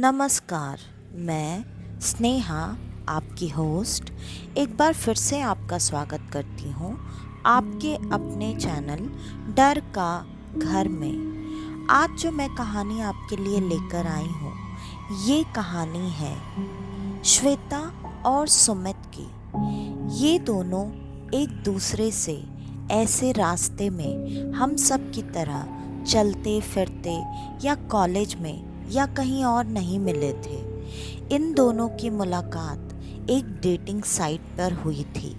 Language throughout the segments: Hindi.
नमस्कार। मैं स्नेहा, आपकी होस्ट, एक बार फिर से आपका स्वागत करती हूँ आपके अपने चैनल डर का घर में। आज जो मैं कहानी आपके लिए लेकर आई हूँ, ये कहानी है श्वेता और सुमित की। ये दोनों एक दूसरे से ऐसे रास्ते में हम सब की तरह चलते फिरते या कॉलेज में या कहीं और नहीं मिले थे। इन दोनों की मुलाकात एक डेटिंग साइट पर हुई थी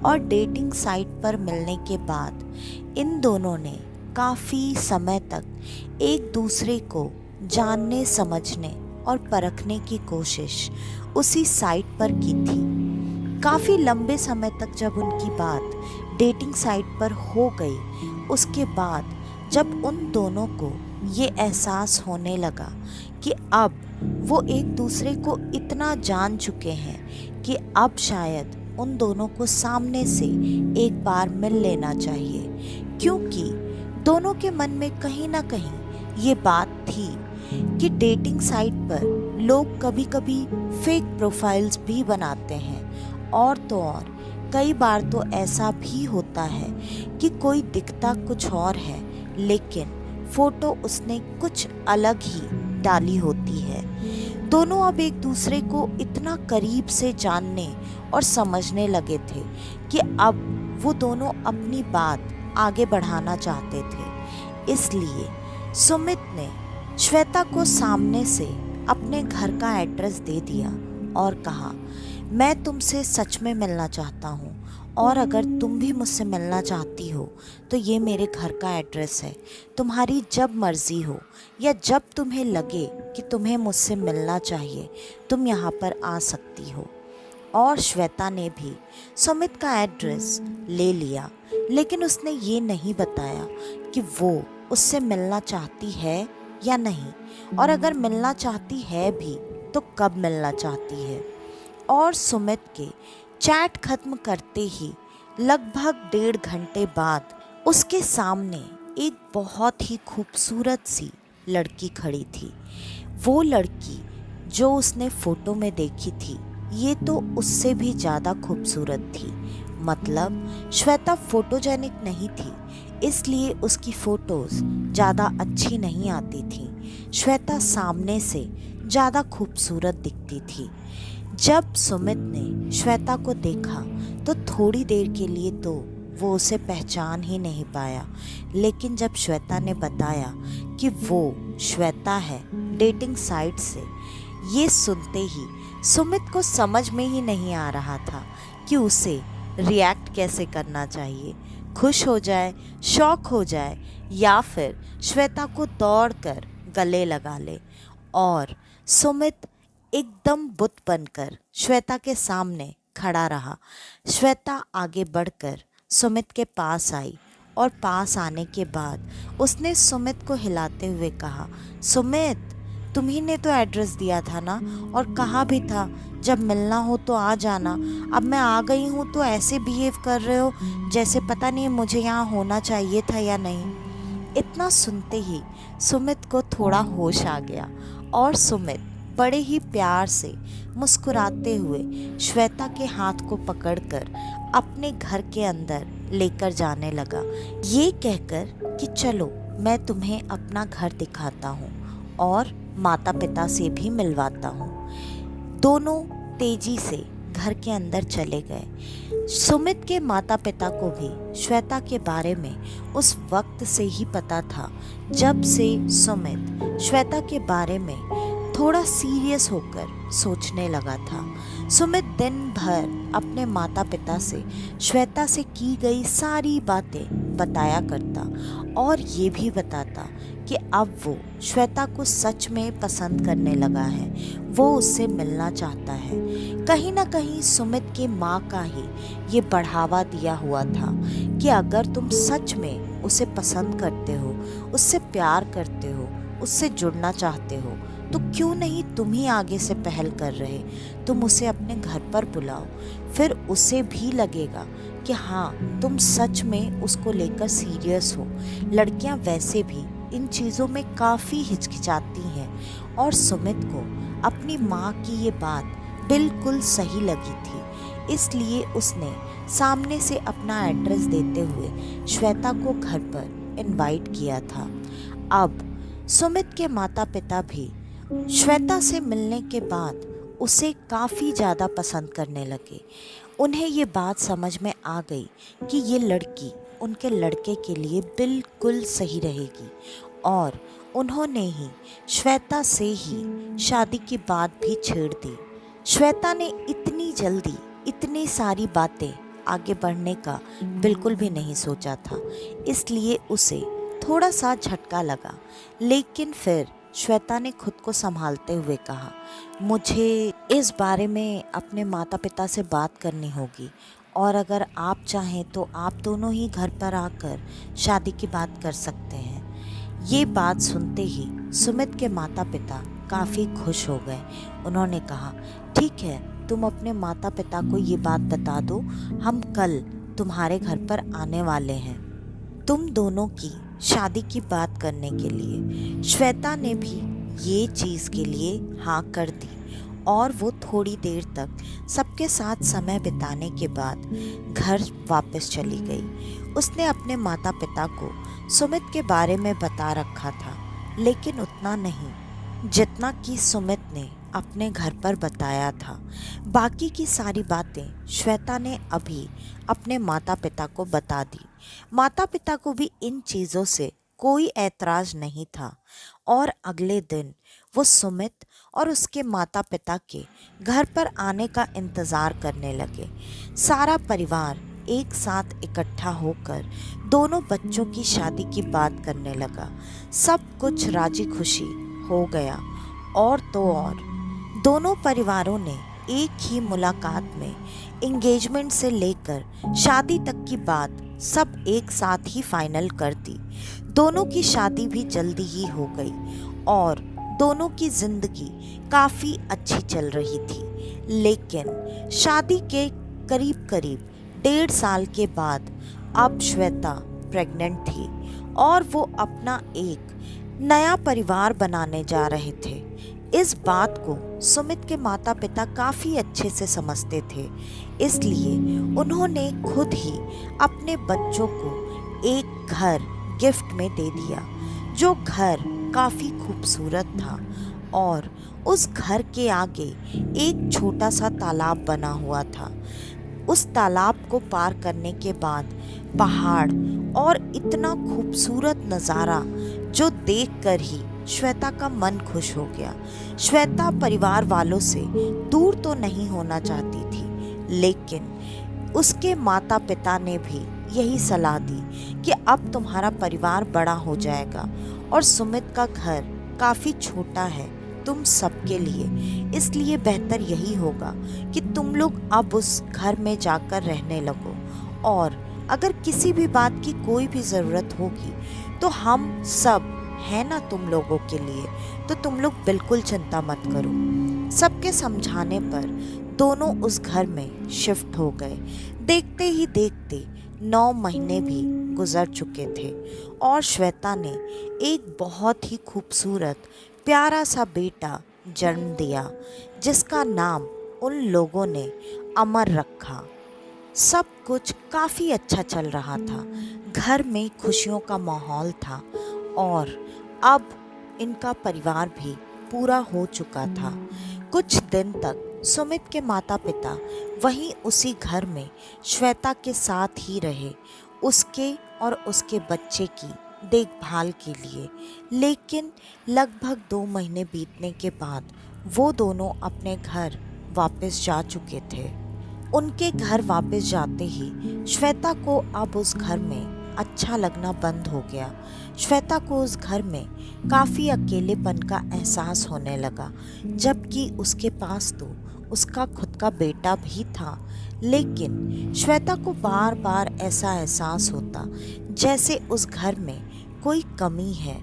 और डेटिंग साइट पर मिलने के बाद इन दोनों ने काफ़ी समय तक एक दूसरे को जानने समझने और परखने की कोशिश उसी साइट पर की थी। काफ़ी लंबे समय तक जब उनकी बात डेटिंग साइट पर हो गई, उसके बाद जब उन दोनों को ये एहसास होने लगा कि अब वो एक दूसरे को इतना जान चुके हैं कि अब शायद उन दोनों को सामने से एक बार मिल लेना चाहिए, क्योंकि दोनों के मन में कहीं ना कहीं ये बात थी कि डेटिंग साइट पर लोग कभी कभी फेक प्रोफाइल्स भी बनाते हैं। और तो और कई बार तो ऐसा भी होता है कि कोई दिखता कुछ और है, लेकिन फोटो उसने कुछ अलग ही डाली होती है। दोनों अब एक दूसरे को इतना करीब से जानने और समझने लगे थे कि अब वो दोनों अपनी बात आगे बढ़ाना चाहते थे। इसलिए सुमित ने श्वेता को सामने से अपने घर का एड्रेस दे दिया और कहा, मैं तुमसे सच में मिलना चाहता हूँ और अगर तुम भी मुझसे मिलना चाहती हो तो ये मेरे घर का एड्रेस है। तुम्हारी जब मर्ज़ी हो या जब तुम्हें लगे कि तुम्हें मुझसे मिलना चाहिए, तुम यहाँ पर आ सकती हो। और श्वेता ने भी सुमित का एड्रेस ले लिया, लेकिन उसने ये नहीं बताया कि वो उससे मिलना चाहती है या नहीं, और अगर मिलना चाहती है भी तो कब मिलना चाहती है। और सुमित के चैट खत्म करते ही लगभग 1.5 घंटे बाद उसके सामने एक बहुत ही खूबसूरत सी लड़की खड़ी थी। वो लड़की जो उसने फ़ोटो में देखी थी, ये तो उससे भी ज़्यादा खूबसूरत थी। मतलब श्वेता फोटोजेनिक नहीं थी, इसलिए उसकी फ़ोटोज़ ज़्यादा अच्छी नहीं आती थी। श्वेता सामने से ज़्यादा खूबसूरत दिखती थी। जब सुमित ने श्वेता को देखा तो थोड़ी देर के लिए तो वो उसे पहचान ही नहीं पाया, लेकिन जब श्वेता ने बताया कि वो श्वेता है डेटिंग साइट से, ये सुनते ही सुमित को समझ में ही नहीं आ रहा था कि उसे रिएक्ट कैसे करना चाहिए। खुश हो जाए, शॉक हो जाए, या फिर श्वेता को दौड़कर गले लगा ले। और सुमित एकदम बुत बनकर श्वेता के सामने खड़ा रहा। श्वेता आगे बढ़कर सुमित के पास आई और पास आने के बाद उसने सुमित को हिलाते हुए कहा, सुमित, तुम्ही ने तो एड्रेस दिया था ना, और कहा भी था जब मिलना हो तो आ जाना। अब मैं आ गई हूँ तो ऐसे बिहेव कर रहे हो जैसे पता नहीं मुझे यहाँ होना चाहिए था या नहीं। इतना सुनते ही सुमित को थोड़ा होश आ गया और सुमित बड़े ही प्यार से मुस्कुराते हुए श्वेता के हाथ को पकड़कर अपने घर के अंदर लेकर जाने लगा, ये कहकर कि चलो मैं तुम्हें अपना घर दिखाता हूँ और माता पिता से भी मिलवाता हूँ। दोनों तेजी से घर के अंदर चले गए। सुमित के माता पिता को भी श्वेता के बारे में उस वक्त से ही पता था, जब से सुमित श्वेता के बारे में थोड़ा सीरियस होकर सोचने लगा था। सुमित दिन भर अपने माता पिता से श्वेता से की गई सारी बातें बताया करता और ये भी बताता कि अब वो श्वेता को सच में पसंद करने लगा है, वो उससे मिलना चाहता है। कहीं ना कहीं सुमित के माँ का ही ये बढ़ावा दिया हुआ था कि अगर तुम सच में उसे पसंद करते हो, उससे प्यार करते हो, उससे जुड़ना चाहते हो, तो क्यों नहीं तुम ही आगे से पहल कर रहे। तुम उसे अपने घर पर बुलाओ, फिर उसे भी लगेगा कि हाँ तुम सच में उसको लेकर सीरियस हो। लड़कियां वैसे भी इन चीज़ों में काफ़ी हिचकिचाती हैं और सुमित को अपनी माँ की ये बात बिल्कुल सही लगी थी, इसलिए उसने सामने से अपना एड्रेस देते हुए श्वेता को घर पर इनवाइट किया था। अब सुमित के माता पिता भी श्वेता से मिलने के बाद उसे काफ़ी ज़्यादा पसंद करने लगे। उन्हें ये बात समझ में आ गई कि ये लड़की उनके लड़के के लिए बिल्कुल सही रहेगी और उन्होंने ही श्वेता से ही शादी की बात भी छेड़ दी। श्वेता ने इतनी जल्दी इतनी सारी बातें आगे बढ़ने का बिल्कुल भी नहीं सोचा था, इसलिए उसे थोड़ा सा झटका लगा। लेकिन फिर श्वेता ने खुद को संभालते हुए कहा, मुझे इस बारे में अपने माता पिता से बात करनी होगी और अगर आप चाहें तो आप दोनों ही घर पर आकर शादी की बात कर सकते हैं। ये बात सुनते ही सुमित के माता पिता काफ़ी खुश हो गए। उन्होंने कहा, ठीक है, तुम अपने माता पिता को ये बात बता दो, हम कल तुम्हारे घर पर आने वाले हैं तुम दोनों की शादी की बात करने के लिए। श्वेता ने भी ये चीज़ के लिए हाँ कर दी और वो थोड़ी देर तक सबके साथ समय बिताने के बाद घर वापस चली गई। उसने अपने माता पिता को सुमित के बारे में बता रखा था, लेकिन उतना नहीं जितना कि सुमित ने अपने घर पर बताया था। बाकी की सारी बातें श्वेता ने अभी अपने माता पिता को बता दी। माता पिता को भी इन चीज़ों से कोई ऐतराज़ नहीं था और अगले दिन वो सुमित और उसके माता पिता के घर पर आने का इंतज़ार करने लगे। सारा परिवार एक साथ इकट्ठा होकर दोनों बच्चों की शादी की बात करने लगा। सब कुछ राजी खुशी हो गया और तो और दोनों परिवारों ने एक ही मुलाकात में एंगेजमेंट से लेकर शादी तक की बात सब एक साथ ही फाइनल कर दी। दोनों की शादी भी जल्दी ही हो गई और दोनों की जिंदगी काफ़ी अच्छी चल रही थी। लेकिन शादी के करीब करीब 1.5 साल के बाद अब श्वेता प्रेग्नेंट थी और वो अपना एक नया परिवार बनाने जा रहे थे। इस बात को सुमित के माता पिता काफ़ी अच्छे से समझते थे, इसलिए उन्होंने खुद ही अपने बच्चों को एक घर गिफ्ट में दे दिया, जो घर काफ़ी खूबसूरत था और उस घर के आगे एक छोटा सा तालाब बना हुआ था। उस तालाब को पार करने के बाद पहाड़ और इतना खूबसूरत नज़ारा जो देखकर ही श्वेता का मन खुश हो गया। श्वेता परिवार वालों से दूर तो नहीं होना चाहती थी, लेकिन उसके माता पिता ने भी यही सलाह दी कि अब तुम्हारा परिवार बड़ा हो जाएगा और सुमित का घर काफ़ी छोटा है तुम सबके लिए, इसलिए बेहतर यही होगा कि तुम लोग अब उस घर में जाकर रहने लगो और अगर किसी भी बात की कोई भी ज़रूरत होगी तो हम सब है ना तुम लोगों के लिए, तो तुम लोग बिल्कुल चिंता मत करो। सबके समझाने पर दोनों उस घर में शिफ्ट हो गए। देखते ही देखते 9 महीने भी गुजर चुके थे और श्वेता ने एक बहुत ही खूबसूरत प्यारा सा बेटा जन्म दिया, जिसका नाम उन लोगों ने अमर रखा। सब कुछ काफ़ी अच्छा चल रहा था, घर में खुशियों का माहौल था और अब इनका परिवार भी पूरा हो चुका था। कुछ दिन तक सुमित के माता पिता वहीं उसी घर में श्वेता के साथ ही रहे, उसके और उसके बच्चे की देखभाल के लिए। लेकिन लगभग 2 महीने बीतने के बाद वो दोनों अपने घर वापस जा चुके थे। उनके घर वापस जाते ही श्वेता को अब उस घर में अच्छा लगना बंद हो गया। श्वेता को उस घर में काफ़ी अकेलेपन का एहसास होने लगा, जबकि उसके पास तो उसका खुद का बेटा भी था। लेकिन श्वेता को बार बार ऐसा एहसास होता जैसे उस घर में कोई कमी है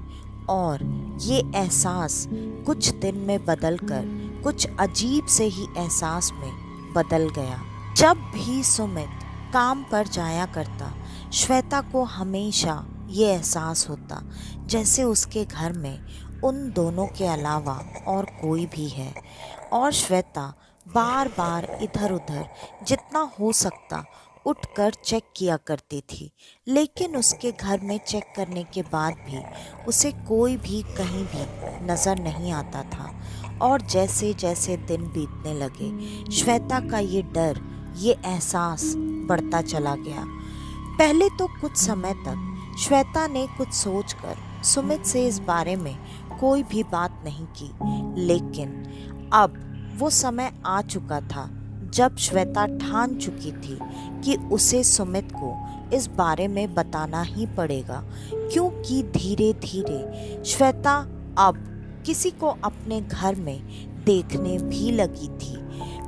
और ये एहसास कुछ दिन में बदलकर कुछ अजीब से ही एहसास में बदल गया। जब भी सुमित काम पर जाया करता, श्वेता को हमेशा ये एहसास होता जैसे उसके घर में उन दोनों के अलावा और कोई भी है। और श्वेता बार बार इधर उधर जितना हो सकता उठकर चेक किया करती थी, लेकिन उसके घर में चेक करने के बाद भी उसे कोई भी कहीं भी नज़र नहीं आता था। और जैसे जैसे दिन बीतने लगे, श्वेता का ये डर, ये एहसास बढ़ता चला गया। पहले तो कुछ समय तक श्वेता ने कुछ सोचकर सुमित से इस बारे में कोई भी बात नहीं की, लेकिन अब वो समय आ चुका था जब श्वेता ठान चुकी थी कि उसे सुमित को इस बारे में बताना ही पड़ेगा, क्योंकि धीरे धीरे श्वेता अब किसी को अपने घर में देखने भी लगी थी।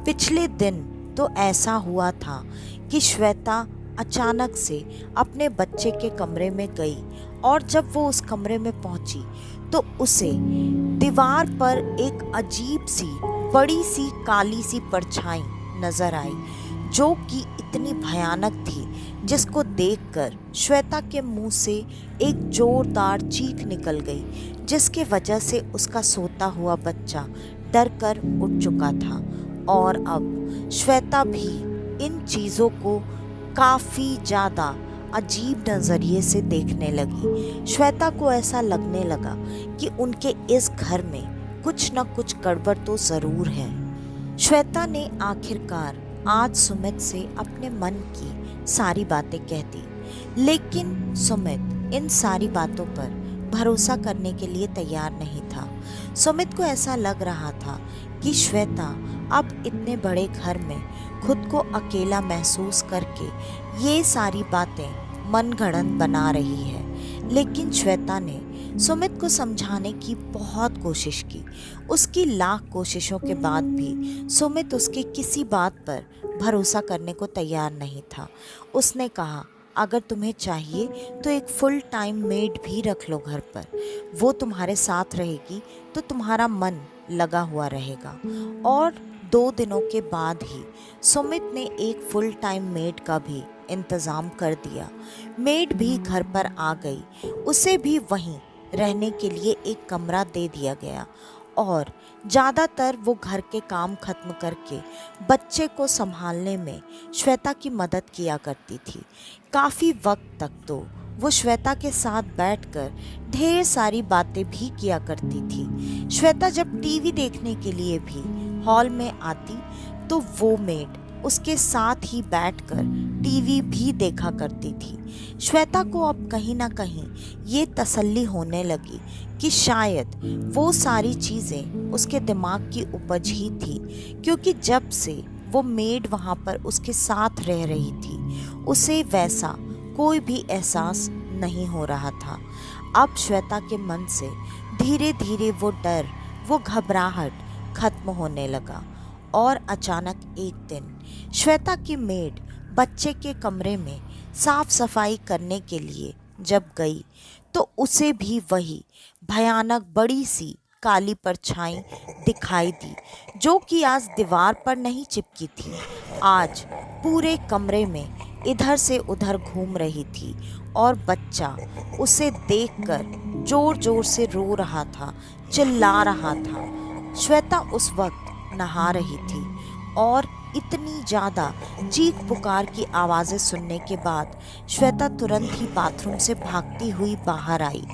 पिछले दिन तो ऐसा हुआ था कि श्वेता अचानक से अपने बच्चे के कमरे में गई, और जब वो उस कमरे में पहुंची तो उसे दीवार पर एक अजीब सी बड़ी सी काली सी परछाई नजर आई, जो कि इतनी भयानक थी जिसको देखकर श्वेता के मुंह से एक जोरदार चीख निकल गई, जिसके वजह से उसका सोता हुआ बच्चा डर कर उठ चुका था। और अब श्वेता भी इन चीज़ों को काफ़ी ज़्यादा अजीब नज़रिए से देखने लगी। श्वेता को ऐसा लगने लगा कि उनके इस घर में कुछ न कुछ गड़बड़ तो ज़रूर है। श्वेता ने आखिरकार आज सुमित से अपने मन की सारी बातें कह दी, लेकिन सुमित इन सारी बातों पर भरोसा करने के लिए तैयार नहीं था। सुमित को ऐसा लग रहा था कि श्वेता अब इतने बड़े घर में खुद को अकेला महसूस करके ये सारी बातें मनगढ़ंत बना रही है। लेकिन श्वेता ने सुमित को समझाने की बहुत कोशिश की। उसकी लाख कोशिशों के बाद भी सुमित उसकी किसी बात पर भरोसा करने को तैयार नहीं था। उसने कहा, अगर तुम्हें चाहिए तो एक फुल टाइम मेड भी रख लो घर पर, वो तुम्हारे साथ रहेगी तो तुम्हारा मन लगा हुआ रहेगा। और 2 दिनों के बाद ही सुमित ने एक फुल टाइम मेड का भी इंतज़ाम कर दिया। मेड भी घर पर आ गई, उसे भी वहीं रहने के लिए एक कमरा दे दिया गया, और ज़्यादातर वो घर के काम खत्म करके बच्चे को संभालने में श्वेता की मदद किया करती थी। काफ़ी वक्त तक तो वो श्वेता के साथ बैठकर ढेर सारी बातें भी किया करती थी। श्वेता जब टीवी देखने के लिए भी हॉल में आती तो वो मेड उसके साथ ही बैठकर टीवी भी देखा करती थी। श्वेता को अब कहीं ना कहीं ये तसल्ली होने लगी कि शायद वो सारी चीज़ें उसके दिमाग की उपज ही थी, क्योंकि जब से वो मेड वहाँ पर उसके साथ रह रही थी उसे वैसा कोई भी एहसास नहीं हो रहा था। अब श्वेता के मन से धीरे धीरे वो डर, वो घबराहट खत्म होने लगा। और अचानक एक दिन श्वेता की मेड बच्चे के कमरे में साफ सफाई करने के लिए जब गई तो उसे भी वही भयानक बड़ी सी काली परछाई दिखाई दी, जो कि आज दीवार पर नहीं चिपकी थी, आज पूरे कमरे में इधर से उधर घूम रही थी। और बच्चा उसे देखकर जोर जोर से रो रहा था, चिल्ला रहा था। श्वेता उस वक्त नहा रही थी, और इतनी ज़्यादा चीख पुकार की आवाज़ें सुनने के बाद श्वेता तुरंत ही बाथरूम से भागती हुई बाहर आई,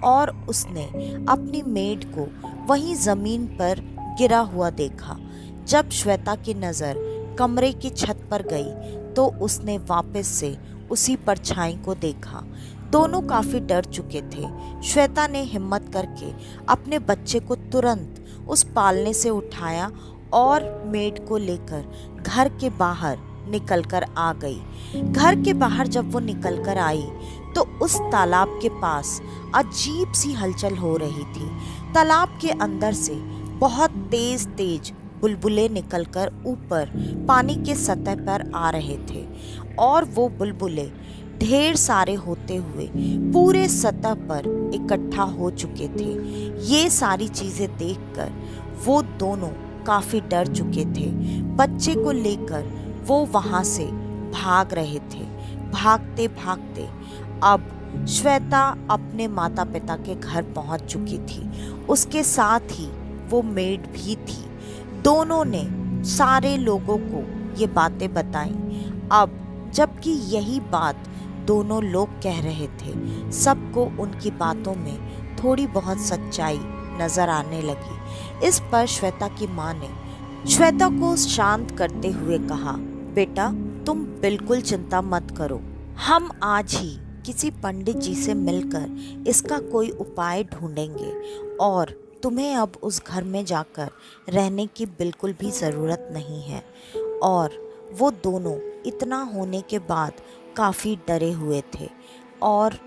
और उसने अपनी मेड को वहीं ज़मीन पर गिरा हुआ देखा। जब श्वेता की नज़र कमरे की छत पर गई तो उसने वापस से उसी परछाई को देखा। दोनों काफ़ी डर चुके थे। श्वेता ने हिम्मत करके अपने बच्चे को तुरंत उस पालने से उठाया और मेड को लेकर घर के बाहर निकलकर आ गई। घर के बाहर जब वो निकलकर आई तो उस तालाब के पास अजीब सी हलचल हो रही थी। तालाब के अंदर से बहुत तेज तेज बुलबुले निकलकर ऊपर पानी के सतह पर आ रहे थे, और वो बुलबुले ढेर सारे होते हुए पूरे सतह पर इकट्ठा हो चुके थे। ये सारी चीज़ें देखकर वो दोनों काफ़ी डर चुके थे। बच्चे को लेकर वो वहाँ से भाग रहे थे। भागते भागते अब श्वेता अपने माता पिता के घर पहुंच चुकी थी। उसके साथ ही वो मेड भी थी। दोनों ने सारे लोगों को ये बातें बताईं। अब जबकि यही बात दोनों लोग कह रहे थे, सबको उनकी बातों में थोड़ी बहुत सच्चाई नजर आने लगी। इस पर श्वेता की माँ ने श्वेता को शांत करते हुए कहा, बेटा तुम बिल्कुल चिंता मत करो, हम आज ही किसी पंडित जी से मिलकर इसका कोई उपाय ढूंढेंगे और तुम्हें अब उस घर में जाकर रहने की बिल्कुल भी ज़रूरत नहीं है। और वो दोनों इतना होने के बाद काफ़ी डरे हुए थे और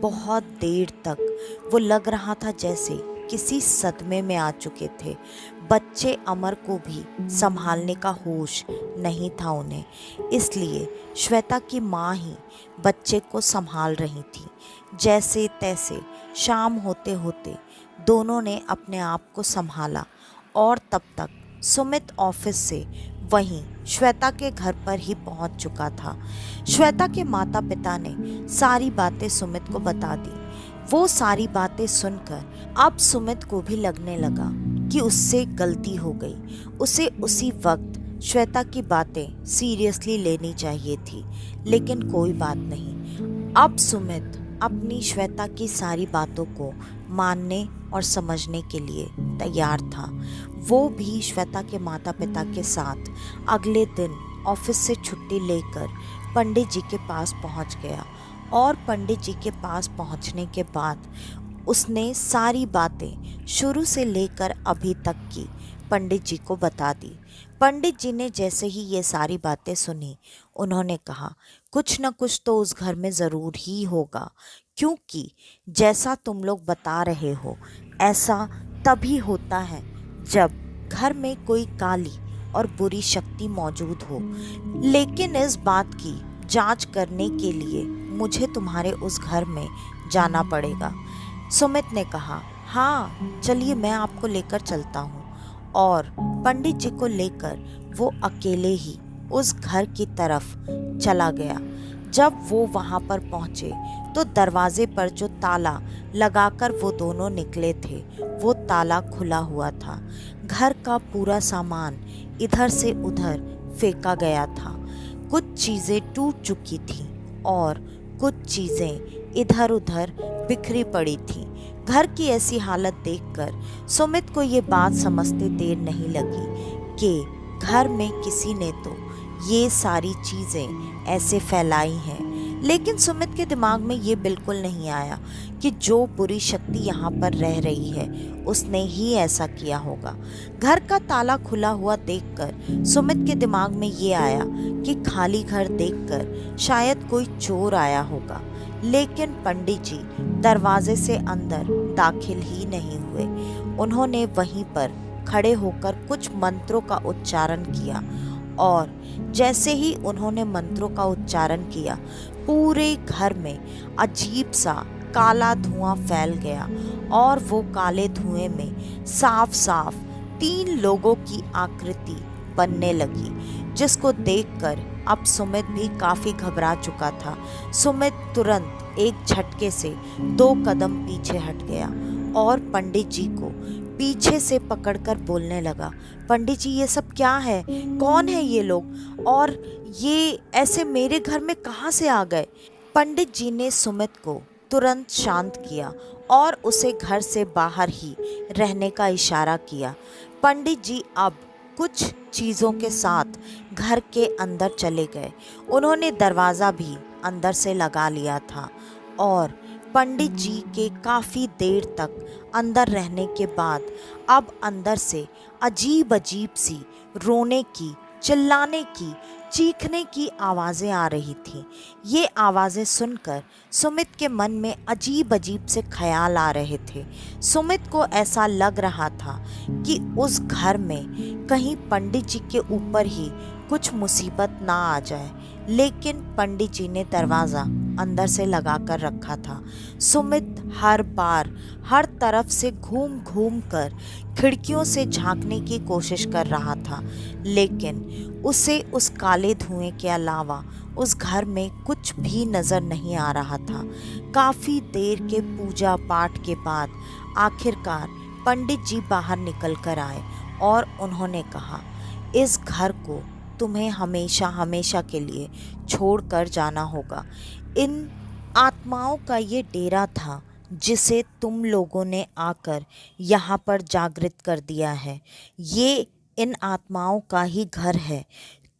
बहुत देर तक वो लग रहा था जैसे किसी सदमे में आ चुके थे। बच्चे अमर को भी संभालने का होश नहीं था उन्हें, इसलिए श्वेता की माँ ही बच्चे को संभाल रही थी। जैसे तैसे शाम होते होते दोनों ने अपने आप को संभाला और तब तक सुमित ऑफिस से वहीं श्वेता के घर पर ही पहुंच चुका था। श्वेता के माता पिता ने सारी बातें सुमित को बता दी। वो सारी बातें सुनकर अब सुमित को भी लगने लगा कि उससे गलती हो गई। उसे उसी वक्त श्वेता की बातें सीरियसली लेनी चाहिए थी, लेकिन कोई बात नहीं। अब सुमित अपनी श्वेता की सारी बातों को मानने और समझने के लिए तैयार था। वो भी श्वेता के माता पिता के साथ अगले दिन ऑफिस से छुट्टी लेकर पंडित जी के पास पहुंच गया और पंडित जी के पास पहुंचने के बाद उसने सारी बातें शुरू से लेकर अभी तक की पंडित जी को बता दी। पंडित जी ने जैसे ही ये सारी बातें सुनी, उन्होंने कहा, कुछ न कुछ तो उस घर में ज़रूर ही होगा, क्योंकि जैसा तुम लोग बता रहे हो ऐसा तभी होता है जब घर में कोई काली और बुरी शक्ति मौजूद हो। लेकिन इस बात की जांच करने के लिए मुझे तुम्हारे उस घर में जाना पड़ेगा। सुमित ने कहा, हाँ चलिए मैं आपको लेकर चलता हूँ। और पंडित जी को लेकर वो अकेले ही उस घर की तरफ चला गया। जब वो वहाँ पर पहुँचे तो दरवाजे पर जो ताला लगाकर वो दोनों निकले थे, वो ताला खुला हुआ था। घर का पूरा सामान इधर से उधर फेंका गया था। कुछ चीज़ें टूट चुकी थीं और कुछ चीज़ें इधर उधर बिखरी पड़ी थीं। घर की ऐसी हालत देखकर सुमित को ये बात समझते देर नहीं लगी कि घर में किसी ने तो ये सारी चीज़ें ऐसे फैलाई हैं। लेकिन सुमित के दिमाग में ये बिल्कुल नहीं आया कि जो बुरी शक्ति यहाँ पर रह रही है उसने ही ऐसा किया होगा। घर का ताला खुला हुआ देखकर सुमित के दिमाग में ये आया कि खाली घर देखकर शायद कोई चोर आया होगा। लेकिन पंडित जी दरवाजे से अंदर दाखिल ही नहीं हुए। उन्होंने वहीं पर खड़े होकर कुछ मंत्रों का उच्चारण किया और जैसे ही उन्होंने मंत्रों का उच्चारण किया, पूरे घर में अजीब सा काला धुआं फैल गया और वो काले धुएं में साफ साफ 3 लोगों की आकृति बनने लगी, जिसको देखकर अब सुमित भी काफ़ी घबरा चुका था। सुमित तुरंत एक झटके से 2 कदम पीछे हट गया और पंडित जी को पीछे से पकड़कर बोलने लगा, पंडित जी ये सब क्या है? कौन है ये लोग और ये ऐसे मेरे घर में कहाँ से आ गए? पंडित जी ने सुमित को तुरंत शांत किया और उसे घर से बाहर ही रहने का इशारा किया। पंडित जी अब कुछ चीज़ों के साथ घर के अंदर चले गए। उन्होंने दरवाज़ा भी अंदर से लगा लिया था और पंडित जी के काफ़ी देर तक अंदर रहने के बाद अब अंदर से अजीब अजीब सी रोने की, चिल्लाने की, चीखने की आवाज़ें आ रही थीं। ये आवाज़ें सुनकर सुमित के मन में अजीब अजीब से ख्याल आ रहे थे। सुमित को ऐसा लग रहा था कि उस घर में कहीं पंडित जी के ऊपर ही कुछ मुसीबत ना आ जाए। लेकिन पंडित जी ने दरवाज़ा अंदर से लगा कर रखा था। सुमित हर बार हर तरफ से घूम घूम कर खिड़कियों से झांकने की कोशिश कर रहा था, लेकिन उसे उस काले धुएं के अलावा उस घर में कुछ भी नज़र नहीं आ रहा था। काफ़ी देर के पूजा पाठ के बाद आखिरकार पंडित जी बाहर निकल कर आए और उन्होंने कहा, इस घर को तुम्हें हमेशा हमेशा के लिए छोड़ कर जाना होगा। इन आत्माओं का ये डेरा था जिसे तुम लोगों ने आकर यहाँ पर जागृत कर दिया है। ये इन आत्माओं का ही घर है।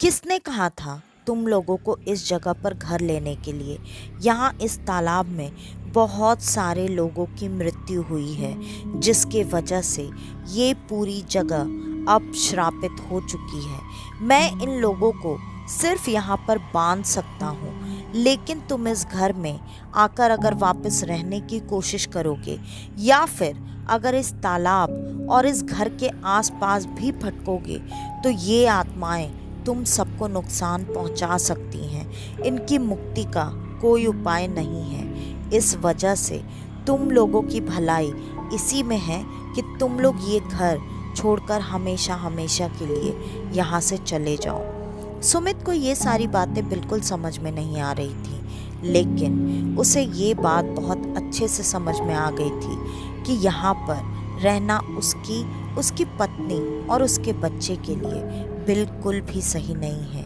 किसने कहा था तुम लोगों को इस जगह पर घर लेने के लिए? यहाँ इस तालाब में बहुत सारे लोगों की मृत्यु हुई है, जिसके वजह से ये पूरी जगह अब श्रापित हो चुकी है। मैं इन लोगों को सिर्फ यहाँ पर बांध सकता हूँ, लेकिन तुम इस घर में आकर अगर वापस रहने की कोशिश करोगे या फिर अगर इस तालाब और इस घर के आसपास भी भटकोगे तो ये आत्माएं तुम सबको नुकसान पहुंचा सकती हैं। इनकी मुक्ति का कोई उपाय नहीं है। इस वजह से तुम लोगों की भलाई इसी में है कि तुम लोग ये घर छोड़कर हमेशा हमेशा के लिए यहाँ से चले जाओ। सुमित को ये सारी बातें बिल्कुल समझ में नहीं आ रही थी, लेकिन उसे ये बात बहुत अच्छे से समझ में आ गई थी कि यहाँ पर रहना उसकी पत्नी और उसके बच्चे के लिए बिल्कुल भी सही नहीं है।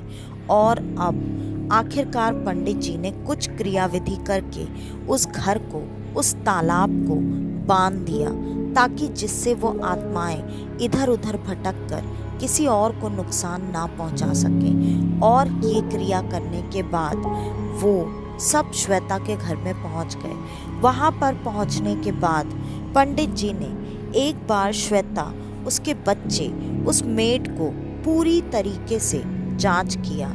और अब आखिरकार पंडित जी ने कुछ क्रियाविधि करके उस घर को, उस तालाब को बांध दिया, ताकि जिससे वो आत्माएं इधर उधर भटक कर किसी और को नुकसान ना पहुंचा सके। और ये क्रिया करने के बाद वो सब श्वेता के घर में पहुंच गए। वहां पर पहुंचने के बाद पंडित जी ने एक बार श्वेता, उसके बच्चे, उस मेड को पूरी तरीके से जांच किया,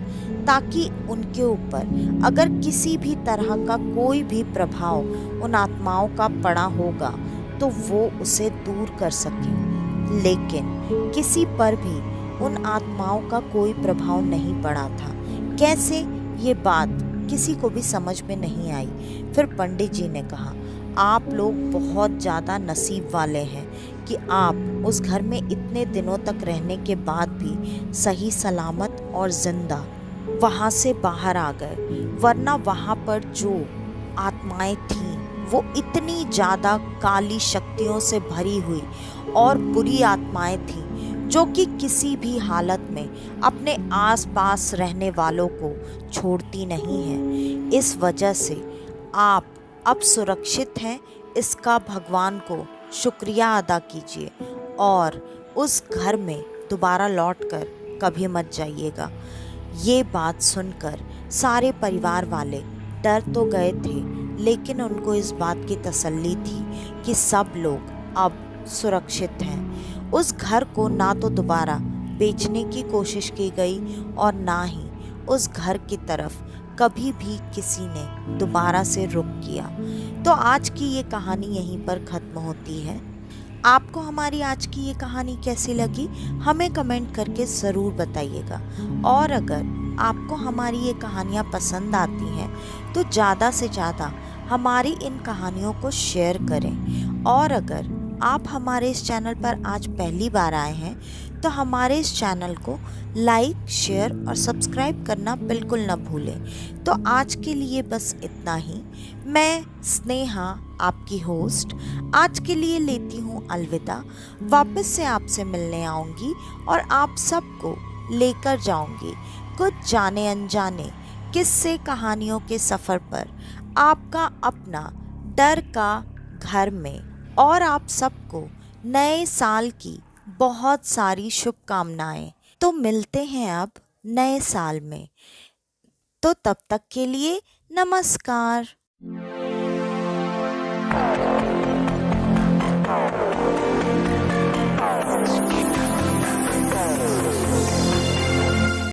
ताकि उनके ऊपर अगर किसी भी तरह का कोई भी प्रभाव उन आत्माओं का पड़ा होगा तो वो उसे दूर कर सके। लेकिन किसी पर भी उन आत्माओं का कोई प्रभाव नहीं पड़ा था। कैसे, ये बात किसी को भी समझ में नहीं आई। फिर पंडित जी ने कहा, आप लोग बहुत ज़्यादा नसीब वाले हैं कि आप उस घर में इतने दिनों तक रहने के बाद भी सही सलामत और जिंदा वहाँ से बाहर आ गए, वरना वहाँ पर जो आत्माएं थीं वो इतनी ज़्यादा काली शक्तियों से भरी हुई और बुरी आत्माएं थीं जो कि किसी भी हालत में अपने आसपास रहने वालों को छोड़ती नहीं हैं। इस वजह से आप अब सुरक्षित हैं, इसका भगवान को शुक्रिया अदा कीजिए और उस घर में दोबारा लौटकर कभी मत जाइएगा। ये बात सुनकर सारे परिवार वाले डर तो गए थे, लेकिन उनको इस बात की तसल्ली थी कि सब लोग अब सुरक्षित हैं। उस घर को ना तो दोबारा बेचने की कोशिश की गई और ना ही उस घर की तरफ कभी भी किसी ने दोबारा से रुख किया। तो आज की ये कहानी यहीं पर ख़त्म होती है। आपको हमारी आज की ये कहानी कैसी लगी हमें कमेंट करके ज़रूर बताइएगा। और अगर आपको हमारी ये कहानियाँ पसंद आती हैं तो ज़्यादा से ज़्यादा हमारी इन कहानियों को शेयर करें। और अगर आप हमारे इस चैनल पर आज पहली बार आए हैं तो हमारे इस चैनल को लाइक, शेयर और सब्सक्राइब करना बिल्कुल न भूलें। तो आज के लिए बस इतना ही। मैं स्नेहा, आपकी होस्ट, आज के लिए लेती हूँ अलविदा। वापस से आपसे मिलने आऊँगी और आप सबको लेकर जाऊँगी कुछ जाने अनजाने किस्से कहानियों के सफ़र पर, आपका अपना डर का घर में। और आप सबको नए साल की बहुत सारी शुभकामनाएं। तो मिलते हैं अब नए साल में। तो तब तक के लिए नमस्कार।